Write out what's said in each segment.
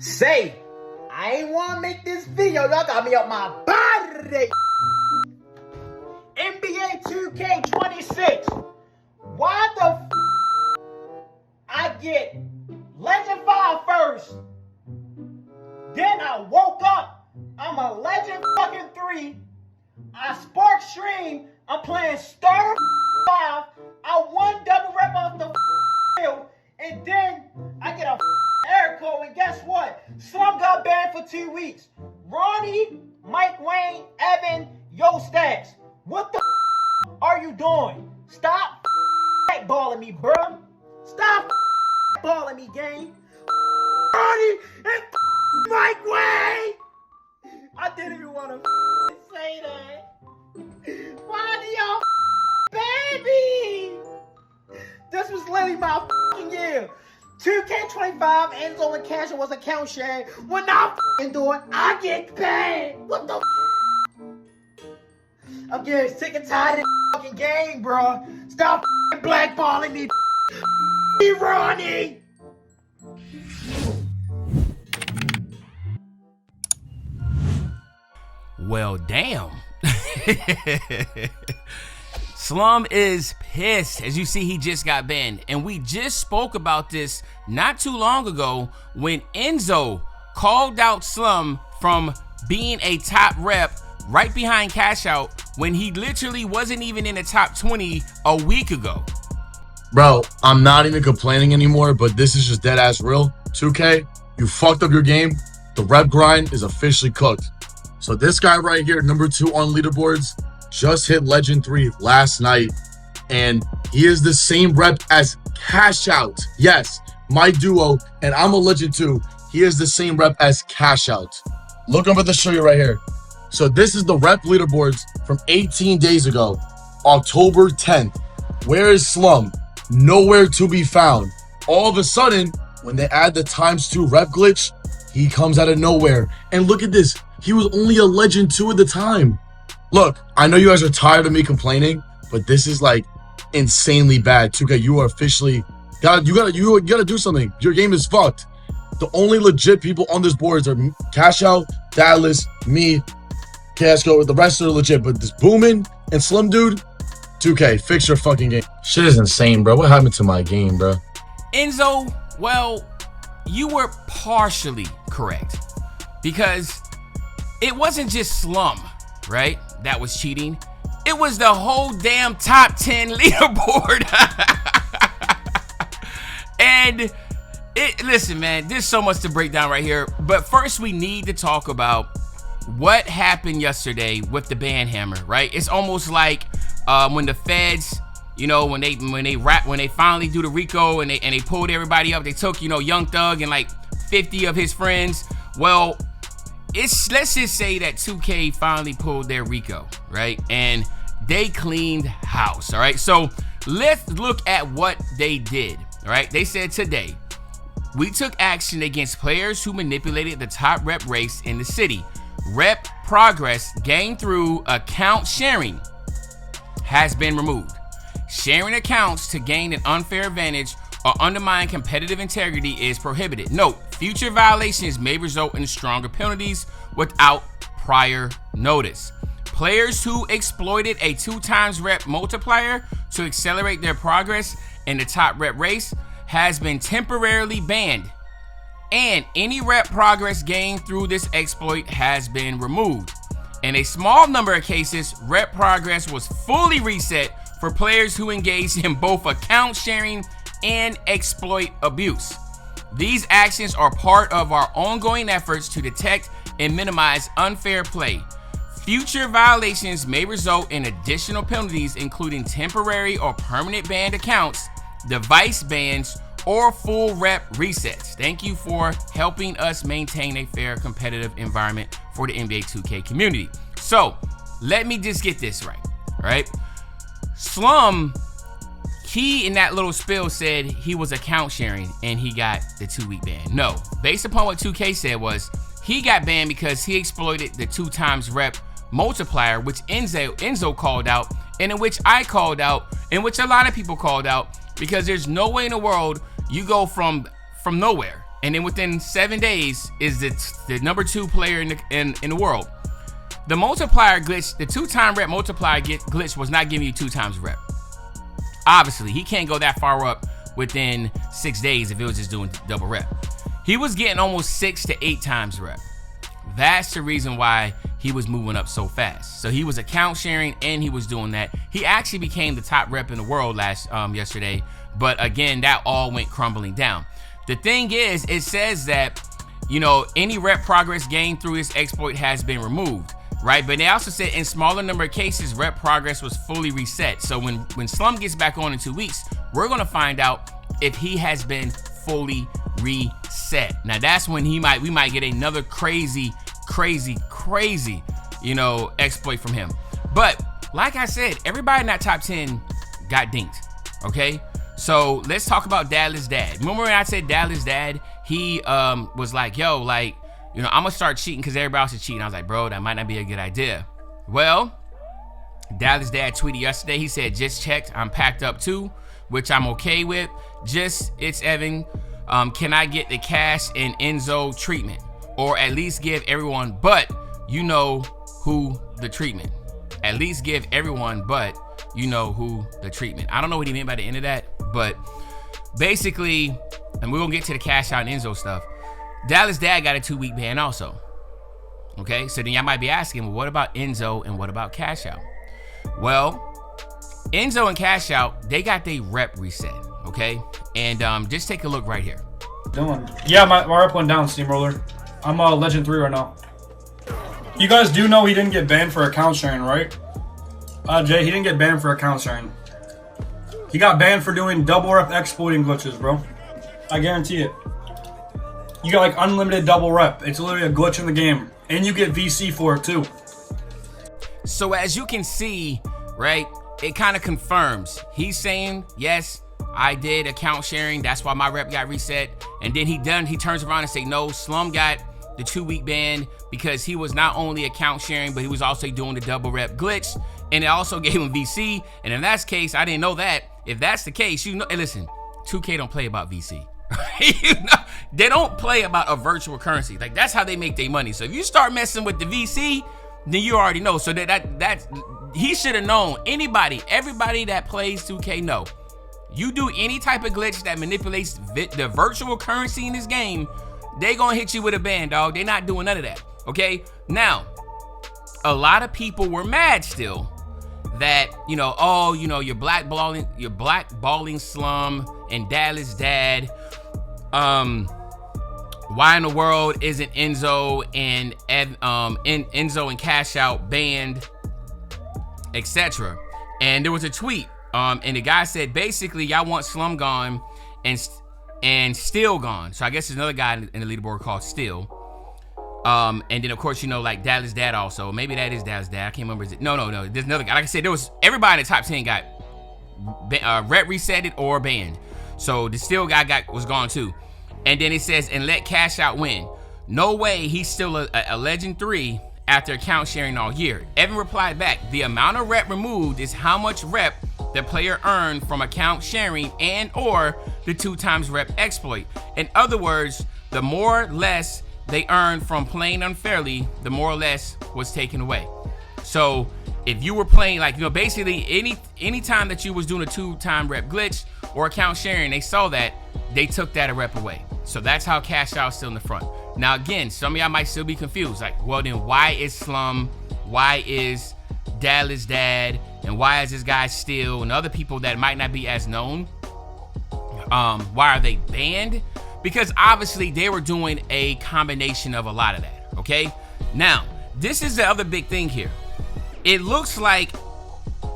say, I ain't want to make this video. Y'all got me up my body. NBA 2K26. Why the I get Legend 5 first, then I woke up, I'm a Legend fucking 3, I spark stream, I'm playing Starter 5, I won double rep off the field, and then I get a error code, and guess what? Slum got banned for 2 weeks. Ronnie, Mike Wayne, Evan, Yo Stacks. What the are you doing? Stop balling me, bruh. Stop balling me, gang. Ronnie and Mike Wayne. I didn't even want to say that. Why do y'all baby? This was literally my year. 2K25 Enzo and Casher was account sharing. When I do it, I get paid. What the I'm getting sick and tired of this fucking game, bro. Stop blackballing me, Ronnie. Well, damn. Slum is pissed. As you see, he just got banned. And we just spoke about this not too long ago when Enzo called out Slum from being a top rep right behind Cash Out when he literally wasn't even in the top 20 a week ago. Bro, I'm not even complaining anymore, but this is just dead ass real. 2K, you fucked up your game. The rep grind is officially cooked. So this guy right here, number 2 on leaderboards, just hit Legend 3 last night, and he is the same rep as Cash Out. Yes, my duo, and I'm a Legend 2. He is the same rep as Cash Out. Look, I'm about to show you right here. So this is the rep leaderboards from 18 days ago, October 10th. Where is Slum? Nowhere to be found. All of a sudden, when they add the ×2 rep glitch, he comes out of nowhere. And look at this. He was only a Legend 2 at the time. Look, I know you guys are tired of me complaining, but this is like insanely bad. 2K, you are officially you gotta do something. Your game is fucked. The only legit people on this board are Cash Out, Dallas, me, Casco. The rest are legit, but this Boomin and Slim Dude, 2K, fix your fucking game. Shit is insane, bro. What happened to my game, bro? Enzo, well, you were partially correct because it wasn't just Slum, right, that was cheating. It was the whole damn top 10 leaderboard. And listen, man, there's so much to break down right here. But first, we need to talk about what happened yesterday with the ban hammer, right? It's almost like when the feds, you know, when they finally do the RICO and they pulled everybody up. They took, you know, Young Thug and like 50 of his friends. Well, let's just say that 2K finally pulled their RICO, right? And they cleaned house, all right? So let's look at what they did, all right? They said today, we took action against players who manipulated the top rep race in the city. Rep progress gained through account sharing has been removed. Sharing accounts to gain an unfair advantage or undermine competitive integrity is prohibited. Note, future violations may result in stronger penalties without prior notice. Players who exploited a 2x rep multiplier to accelerate their progress in the top rep race has been temporarily banned, and any rep progress gained through this exploit has been removed. In a small number of cases, rep progress was fully reset for players who engaged in both account sharing and exploit abuse. These actions are part of our ongoing efforts to detect and minimize unfair play. Future violations may result in additional penalties, including temporary or permanent banned accounts, device bans, or full rep resets. Thank you for helping us maintain a fair competitive environment for the NBA 2K community. So let me just get this right? Slum, he in that little spill said he was account sharing and he got the 2-week ban. No, based upon what 2K said was he got banned because he exploited the 2x rep multiplier, which Enzo called out, and in which I called out, in which a lot of people called out, because there's no way in the world you go from nowhere, and then within 7 days is the number 2 player in the world. The multiplier glitch, the 2-time rep multiplier glitch was not giving you 2 times rep. Obviously, he can't go that far up within 6 days if it was just doing double rep. He was getting almost 6 to 8 times rep. That's the reason why he was moving up so fast. So he was account sharing and he was doing that. He actually became the top rep in the world yesterday. But again, that all went crumbling down. The thing is, it says that, any rep progress gained through this exploit has been removed, right? But they also said in smaller number of cases, rep progress was fully reset. So when Slum gets back on in 2 weeks, we're going to find out if he has been fully reset. Now that's when we might get another crazy, exploit from him. But like I said, everybody in that top 10 got dinked, okay? So let's talk about Dallas Dad. Remember when I said Dallas Dad? He was like, yo, I'm gonna start cheating because everybody else is cheating. I was like, bro, that might not be a good idea. Well, Dallas Dad tweeted yesterday. He said, just checked, I'm packed up too, which I'm okay with. It's Evan. Can I get the Cash and Enzo treatment? Or at least give everyone but you know who the treatment. At least give everyone but you know who the treatment. I don't know what he meant by the end of that, but basically, and we're gonna get to the Cash Out and Enzo stuff. Dallas Dad got a 2-week ban also. Okay, so then y'all might be asking, well, what about Enzo and what about Cash Out? Well, Enzo and Cash Out, they got their rep reset, okay? And just take a look right here. Dylan. Yeah, my rep went down, Steamroller. I'm Legend 3 right now. You guys do know he didn't get banned for account sharing, right? Jay, he didn't get banned for account sharing. He got banned for doing double rep exploiting glitches, bro. I guarantee it. You got like unlimited double rep. It's literally a glitch in the game. And you get VC for it too. So as you can see, right, it kind of confirms. He's saying, yes, I did account sharing. That's why my rep got reset. And then he turns around and say, no, Slum got the 2-week ban because he was not only account sharing, but he was also doing the double rep glitch. And it also gave him VC. And in that case, I didn't know that. If that's the case, hey, listen, 2K don't play about VC. They don't play about a virtual currency. Like, that's how they make their money. So if you start messing with the VC, then you already know. So that he should have known. Everybody that plays 2K know. You do any type of glitch that manipulates the virtual currency in this game, they gonna hit you with a ban, dog. They're not doing none of that, okay? Now, a lot of people were mad still that, you're blackballing Slum and Dallas Dad. Why in the world isn't Enzo and Enzo and Cash Out banned, etc.? And there was a tweet. And the guy said, basically, y'all want Slum gone and Still gone. So I guess there's another guy in the leaderboard called Still. And then, of course, like Dallas Dad also. Maybe that is Dallas Dad. I can't remember. No. There's another guy. Like I said, there was everybody in the top 10 got rep resetted or banned. So the Still guy was gone too. And then it says, and let Cash Out win. No way he's still a Legend 3 after account sharing all year. Evan replied back, the amount of rep removed is how much rep the player earned from account sharing and or the 2 times rep exploit. In other words, the more or less they earned from playing unfairly, the more or less was taken away. So if you were playing basically any time that you was doing a 2-time rep glitch or account sharing, they saw that, they took that a rep away. So that's how Cash Out is still in the front. Now again, some of y'all might still be confused. Like, well then why is Slum? Why is Dallas Dad? And why is this guy Still and other people that might not be as known? Why are they banned? Because obviously they were doing a combination of a lot of that, okay? Now, this is the other big thing here. It looks like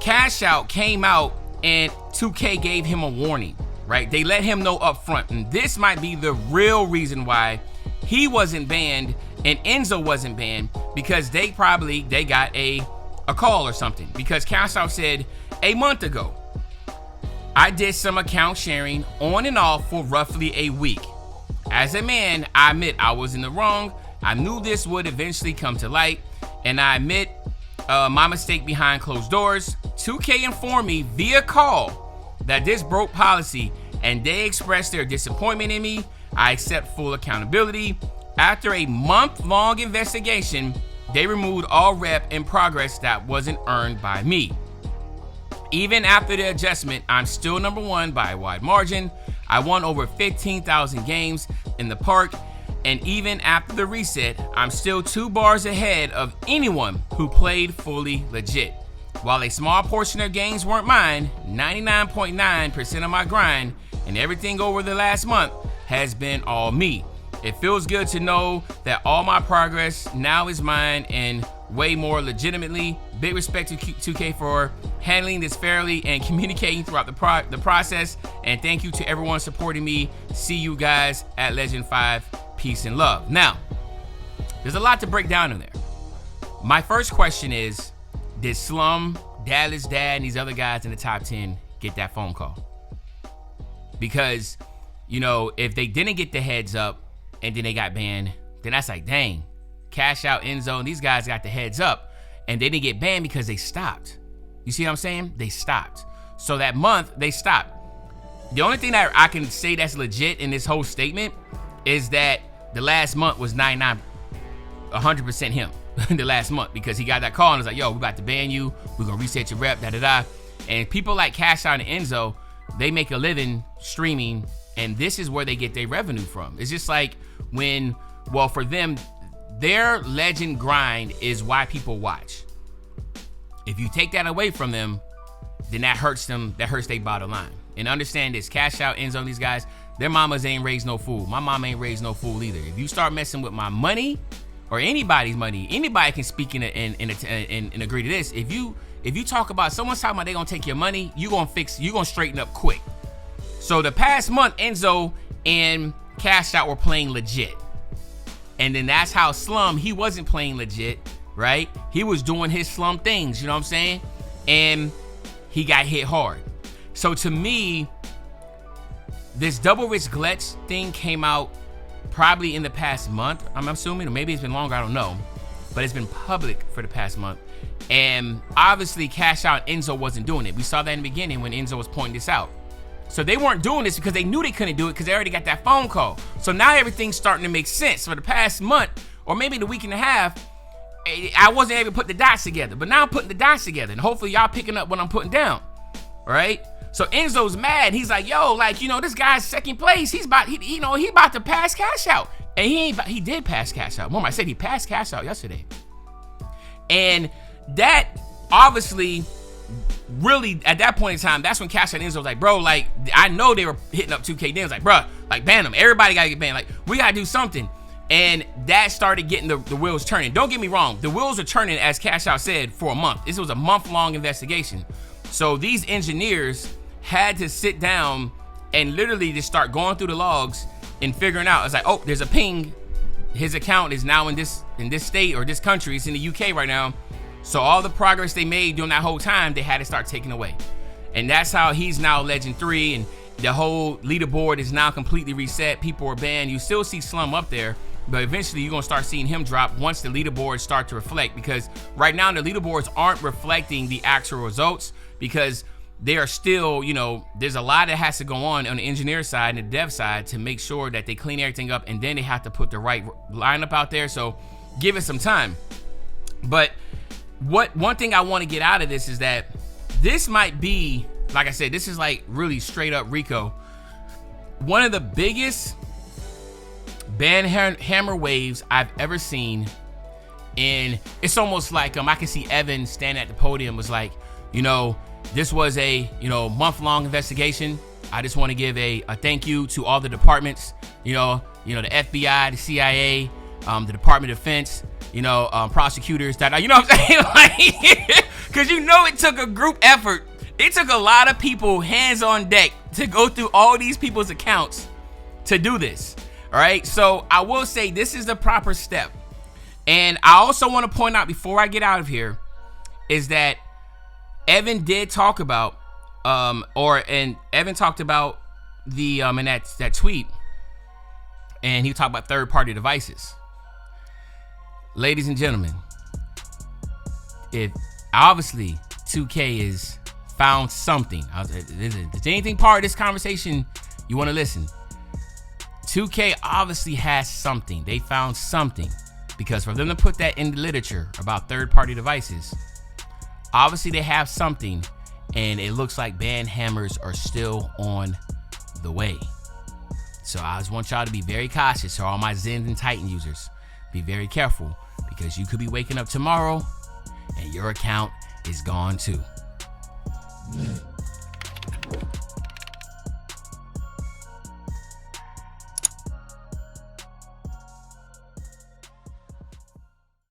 Cash Out came out and 2K gave him a warning, right? They let him know up front. And this might be the real reason why he wasn't banned and Enzo wasn't banned, because they got a call or something. Because Cash Out said, a month ago, I did some account sharing on and off for roughly a week. As a man, I admit I was in the wrong. I knew this would eventually come to light, and I admit my mistake behind closed doors. 2K informed me via call that this broke policy, and they expressed their disappointment in me. I accept full accountability. After a month-long investigation, they removed all rep and progress that wasn't earned by me. Even after the adjustment, I'm still number one by a wide margin. I won over 15,000 games in the park, and even after the reset, I'm still 2 bars ahead of anyone who played fully legit. While a small portion of games weren't mine, 99.9% of my grind and everything over the last month has been all me. It feels good to know that all my progress now is mine and way more legitimately. Big respect to 2K for handling this fairly and communicating throughout the process. And thank you to everyone supporting me. See you guys at Legend 5. Peace and love. Now, there's a lot to break down in there. My first question is, did Slum, Dallas Dad, and these other guys in the top 10 get that phone call? Because, you know, if they didn't get the heads up and then they got banned, then that's like, dang, Cash Out, Enzo, and these guys got the heads up and they didn't get banned because they stopped. You see what I'm saying? They stopped. So that month, they stopped. The only thing that I can say that's legit in this whole statement is that the last month was 100% him. The last month, because he got that call and was like, yo, we about to ban you, we're gonna reset your rep, da-da-da. And people like Cash Out and Enzo, they make a living streaming, and this is where they get their revenue from. It's just like when, well, for them, their legend grind is why people watch. If you take that away from them, then that hurts them, that hurts their bottom line. And understand this, Cash Out, Enzo, and these guys, their mamas ain't raised no fool. My mama ain't raised no fool either. If you start messing with my money, or anybody's money, anybody can speak and agree to this. If you talk about, someone's talking about they gonna take your money, you gonna straighten up quick. So the past month, Enzo and Cash Out were playing legit. And then that's how Slum, he wasn't playing legit, right? He was doing his Slum things, you know what I'm saying? And he got hit hard. So to me, this double rich glitch thing came out probably in the past month, I'm assuming, or maybe it's been longer, I don't know. But it's been public for the past month. And obviously Cash Out and Enzo wasn't doing it. We saw that in the beginning when Enzo was pointing this out. So they weren't doing this because they knew they couldn't do it because they already got that phone call. So now everything's starting to make sense. For the past month, or maybe the week and a half, I wasn't able to put the dots together. But now I'm putting the dots together. And hopefully y'all picking up what I'm putting down. All right? So Enzo's mad. He's like, yo, like, you know, this guy's second place. He about to pass Cash Out. And he did pass Cash Out. Mom, I said he passed Cash Out yesterday. And that obviously really, at that point in time, that's when Cash Out and Enzo was like, bro, like, I know they were hitting up 2K. Then it was like, bro, like, ban them. Everybody got to get banned. Like, we got to do something. And that started getting the wheels turning. Don't get me wrong. The wheels are turning, as Cash Out said, for a month. This was a month-long investigation. So these engineers had to sit down and literally just start going through the logs and figuring out. It's like, oh, there's a ping. His account is now in this state or this country. It's in the UK right now. So all the progress they made during that whole time, they had to start taking away. And that's how he's now Legend 3, and the whole leaderboard is now completely reset. People are banned. You still see Slum up there, but eventually you're gonna start seeing him drop once the leaderboards start to reflect, because right now the leaderboards aren't reflecting the actual results, because they are still, you know, there's a lot that has to go on the engineer side and the dev side to make sure that they clean everything up, and then they have to put the right lineup out there. So give it some time. But one thing I want to get out of this is that this might be, like I said, this is like really straight up Rico. One of the biggest ban hammer waves I've ever seen. And it's almost like I can see Evan standing at the podium was like, you know, this was a, you know, month-long investigation. I just want to give a thank you to all the departments, you know, the FBI, the CIA, the Department of Defense, you know, prosecutors, that, you know what I'm saying? Like, because you know it took a group effort. It took a lot of people hands on deck to go through all these people's accounts to do this. All right. So I will say this is the proper step. And I also want to point out before I get out of here is that Evan did talk about, Evan talked about the, in that tweet, and he talked about third-party devices. Ladies and gentlemen, if obviously 2K is found something, if there's anything part of this conversation you want to listen, 2K obviously has something. They found something, because for them to put that in the literature about third-party devices, obviously they have something, and it looks like ban hammers are still on the way. So I just want y'all to be very cautious. For all my Zen and Titan users, be very careful, because you could be waking up tomorrow and your account is gone too.